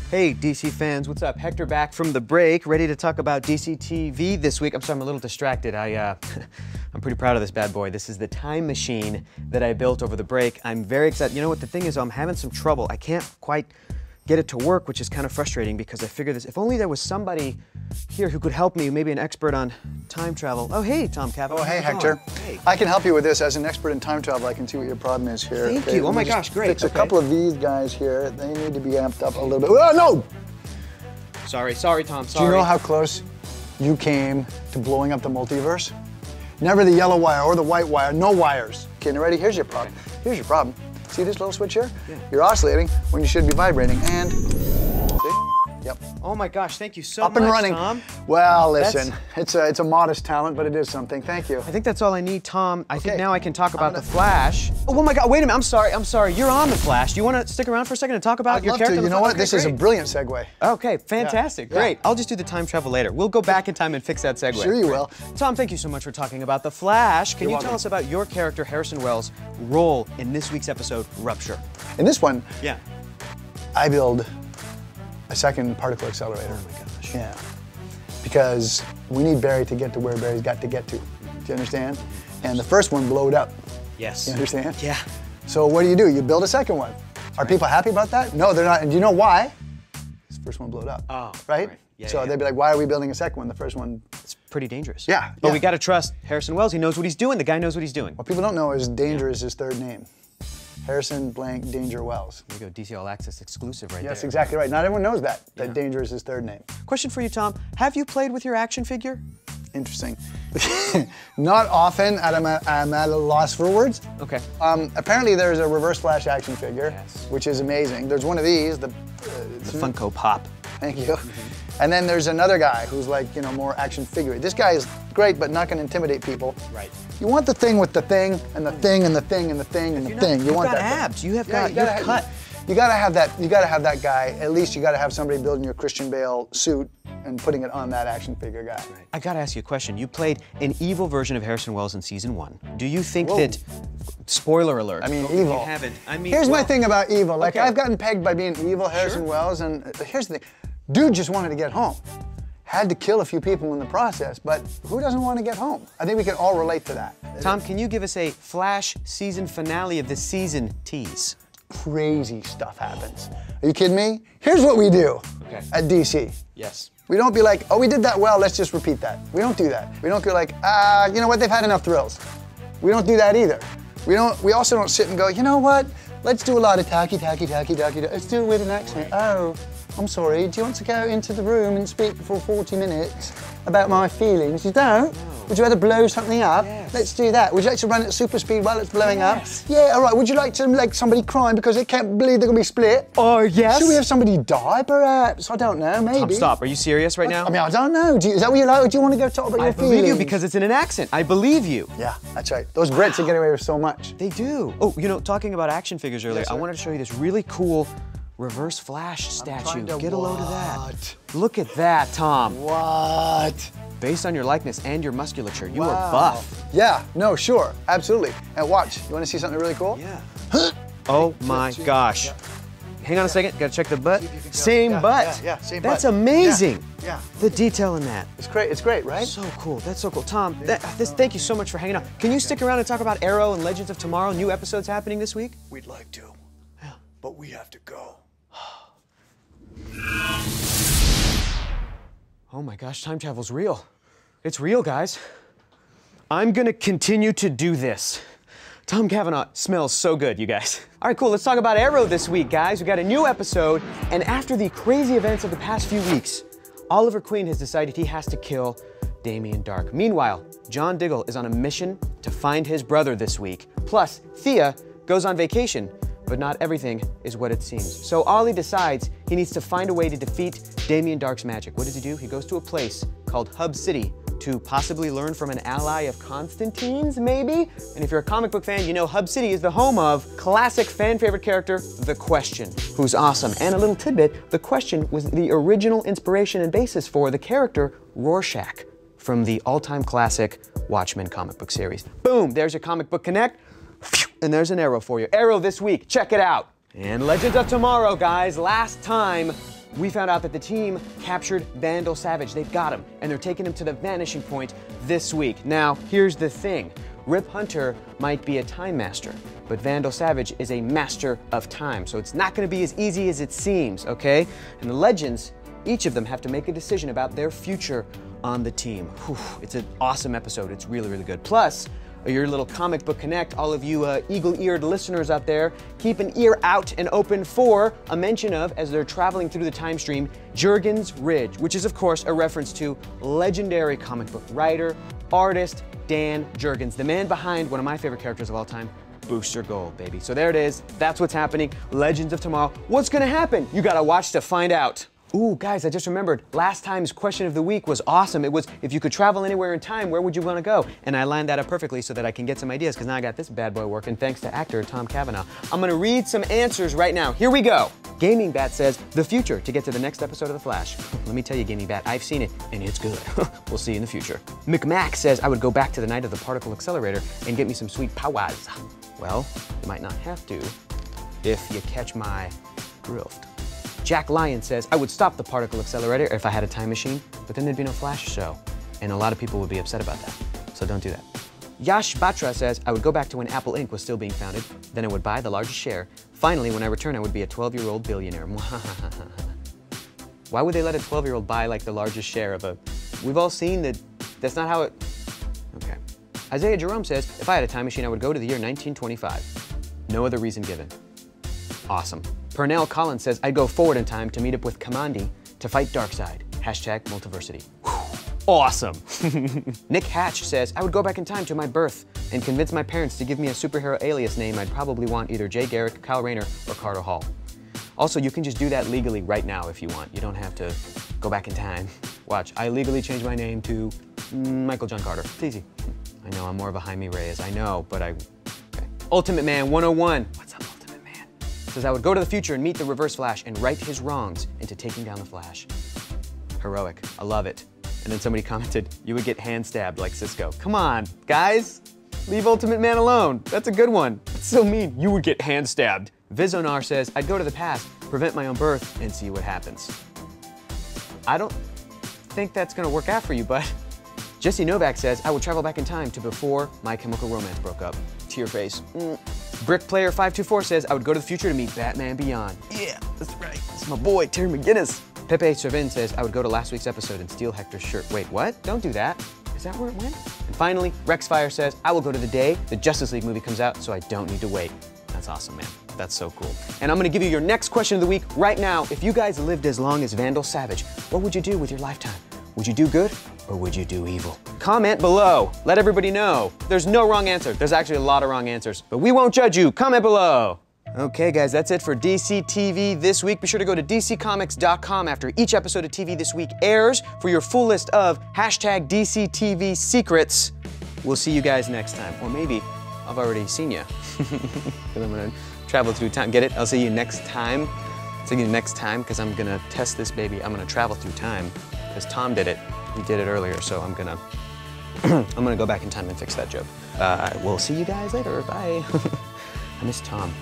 Hey, DC fans, what's up? Hector back from the break, ready to talk about DC TV this week. I'm sorry, I'm a little distracted. I'm pretty proud of this bad boy. This is the time machine that I built over the break. I'm very excited. You know what, the thing is, I'm having some trouble. I can't quite get it to work, which is kind of frustrating because I figure this, if only there was somebody here who could help me, maybe an expert on time travel. Oh, hey, Tom Cavanagh. Oh, hey, Hector. Hey. I can help you with this. As an expert in time travel, I can see what your problem is here. Thank you. Oh my gosh, great. Fix a couple of these guys here. They need to be amped up a little bit. Oh, no! Sorry, Tom, sorry. Do you know how close you came to blowing up the multiverse? Never the yellow wire or the white wire, no wires. Okay, now ready? Here's your problem. Here's your problem. See this little switch here? Yeah. You're oscillating when you should be vibrating, and see? Yep. Oh my gosh, thank you so much, Up and running. Tom. Well, listen, it's a modest talent, but it is something. Thank you. I think that's all I need, Tom. I think now I can talk about the Flash. Oh my God, wait a minute, I'm sorry. You're on the Flash. Do you want to stick around for a second and talk about your character? To. You know what? This is a brilliant segue. Okay, fantastic, great. I'll just do the time travel later. We'll go back in time and fix that segue. Sure you will. Tom, thank you so much for talking about the Flash. Can you tell us about your character, Harrison Wells' role in this week's episode, Rupture? In this one, yeah, I build a second particle accelerator. Oh my gosh. Yeah. Because we need Barry to get to where Barry's got to get to. Do you understand? And the first one blowed up. Yes. You understand? Yeah. So what do? You build a second one. Are people happy about that? No, they're not. And do you know why? This first one blowed up. Oh. Right? Yeah, so they'd be like, why are we building a second one? The first one. It's pretty dangerous. Yeah. But we got to trust Harrison Wells. He knows what he's doing. The guy knows what he's doing. What people don't know is Danger is his third name. Harrison blank Danger Wells. There you go, DC All Access exclusive right there. Yes, exactly right. Not everyone knows that Danger is his third name. Question for you, Tom. Have you played with your action figure? Interesting. Not often, I'm at a loss for words. Okay. Apparently there's a Reverse Flash action figure, which is amazing. There's one of these, the Funko Pop. Thank you. And then there's another guy who's like, you know, more action figure. This guy is great, but not going to intimidate people. Right. You want the thing with the thing, and the thing, and the thing, and the thing, and the thing. You want that abs. You have got, you're cut. You gotta have that. You gotta have that guy. At least you gotta have somebody building your Christian Bale suit and putting it on that action figure guy. Right. I gotta ask you a question. You played an evil version of Harrison Wells in season 1. Do you think that? Spoiler alert. I mean, evil. You haven't. I mean, here's my thing about evil. Like I've gotten pegged by being evil, Harrison Wells, and here's the thing. Dude just wanted to get home. Had to kill a few people in the process, but who doesn't want to get home? I think we can all relate to that. Tom, can you give us a Flash season finale of the season tease? Crazy stuff happens. Are you kidding me? Here's what we do at DC. Yes. We don't be like, oh, we did that well, let's just repeat that. We don't do that. We don't go like, you know what, they've had enough thrills. We don't do that either. We also don't sit and go, you know what, let's do a lot of tacky. Let's do it with an accent. Oh, I'm sorry, do you want to go into the room and speak for 40 minutes about my feelings? You don't? No. Would you rather blow something up? Yes. Let's do that. Would you like to run at super speed while it's blowing up? Yeah, all right. Would you like to make somebody crying because they can't believe they're going to be split? Oh, yes. Should we have somebody die, perhaps? I don't know, maybe. Tom, stop. Are you serious right now? I mean, I don't know. Is that what you like, or do you want to go talk about your feelings? I believe you because it's in an accent. I believe you. Yeah, that's right. Those Brits, they get away with so much. They do. Oh, you know, talking about action figures earlier, I wanted to show you this really cool Reverse Flash statue. Get a load of that. Look at that, Tom. What? Based on your likeness and your musculature, you are buff. Yeah, no, sure, absolutely. And watch, you want to see something really cool? Yeah. Oh my gosh. Hang on a second, gotta check the butt. Same butt. Yeah, same butt. That's amazing. Yeah. The detail in that. It's great, right? So cool, that's so cool. Tom, thank you so much for hanging out. Can you stick around and talk about Arrow and Legends of Tomorrow, new episodes happening this week? We'd like to, but we have to go. Oh my gosh, time travel's real. It's real, guys. I'm gonna continue to do this. Tom Cavanagh smells so good, you guys. All right, cool, let's talk about Arrow this week, guys. We got a new episode, and after the crazy events of the past few weeks, Oliver Queen has decided he has to kill Damien Darhk. Meanwhile, John Diggle is on a mission to find his brother this week. Plus, Thea goes on vacation, but not everything is what it seems. So Ollie decides he needs to find a way to defeat Damien Darhk's magic. What does he do? He goes to a place called Hub City to possibly learn from an ally of Constantine's, maybe? And if you're a comic book fan, you know Hub City is the home of classic fan favorite character, The Question, who's awesome. And a little tidbit, The Question was the original inspiration and basis for the character Rorschach from the all-time classic Watchmen comic book series. Boom, there's your Comic Book Connect. And there's an Arrow for you. Arrow this week, check it out. And Legends of Tomorrow, guys, last time we found out that the team captured Vandal Savage. They've got him, and they're taking him to the Vanishing Point this week. Now, here's the thing. Rip Hunter might be a time master, but Vandal Savage is a master of time, so it's not gonna be as easy as it seems, okay? And the legends, each of them have to make a decision about their future on the team. Whew, it's an awesome episode. It's really, really good. Plus, your little Comic Book Connect, all of you eagle-eared listeners out there, keep an ear out and open for a mention of, as they're traveling through the time stream, Jurgen's Ridge, which is, of course, a reference to legendary comic book writer, artist, Dan Jurgens, the man behind one of my favorite characters of all time, Booster Gold, baby. So there it is. That's what's happening. Legends of Tomorrow. What's gonna happen? You gotta watch to find out. Ooh, guys, I just remembered, last time's question of the week was awesome. It was, if you could travel anywhere in time, where would you want to go? And I lined that up perfectly so that I can get some ideas, because now I got this bad boy working thanks to actor Tom Cavanagh. I'm going to read some answers right now. Here we go. Gaming Bat says, the future to get to the next episode of The Flash. Let me tell you, Gaming Bat, I've seen it, and it's good. We'll see you in the future. McMack says, I would go back to the night of the particle accelerator and get me some sweet powwows. Well, you might not have to if you catch my drift. Jack Lyon says, I would stop the particle accelerator if I had a time machine, but then there'd be no Flash show. And a lot of people would be upset about that. So don't do that. Yash Batra says, I would go back to when Apple Inc. was still being founded, then I would buy the largest share. Finally, when I return, I would be a 12-year-old billionaire. Why would they let a 12-year-old buy like the largest share of a... We've all seen that that's not how it... Okay. Isaiah Jerome says, if I had a time machine, I would go to the year 1925. No other reason given. Awesome. Pernell Collins says, I'd go forward in time to meet up with Kamandi to fight Darkseid. Hashtag multiversity. Awesome. Nick Hatch says, I would go back in time to my birth and convince my parents to give me a superhero alias name. I'd probably want either Jay Garrick, Kyle Rayner, or Carter Hall. Also, you can just do that legally right now if you want. You don't have to go back in time. Watch, I legally changed my name to Michael John Carter. It's easy. I know, I'm more of a Jaime Reyes. I know, but okay. Ultimate Man 101. What's up, Ultimate Man? Says, I would go to the future and meet the Reverse Flash and right his wrongs into taking down the Flash. Heroic. I love it. And then somebody commented, you would get hand stabbed like Cisco. Come on, guys. Leave Ultimate Man alone. That's a good one. That's so mean. You would get hand stabbed. Vizonar says, I'd go to the past, prevent my own birth, and see what happens. I don't think that's gonna work out for you, bud. Jesse Novak says, I would travel back in time to before My Chemical Romance broke up. To your face. Brickplayer524 says, I would go to the future to meet Batman Beyond. Yeah, that's right. That's my boy, Terry McGinnis. Pepe Servin says, I would go to last week's episode and steal Hector's shirt. Wait, what? Don't do that. Is that where it went? And finally, Rexfire says, I will go to the day the Justice League movie comes out so I don't need to wait. That's awesome, man. That's so cool. And I'm gonna give you your next question of the week right now. If you guys lived as long as Vandal Savage, what would you do with your lifetime? Would you do good or would you do evil? Comment below. Let everybody know. There's no wrong answer. There's actually a lot of wrong answers, but we won't judge you. Comment below. Okay, guys, that's it for DC TV this week. Be sure to go to dccomics.com after each episode of TV This Week airs for your full list of hashtag DCTV secrets. We'll see you guys next time. Or maybe I've already seen you. Because I'm gonna travel through time. Get it? I'll see you next time. See you next time because I'm gonna test this baby. I'm gonna travel through time because Tom did it. He did it earlier, so I'm gonna I'm gonna go back in time and fix that joke. We'll see you guys later. Bye. I miss Tom.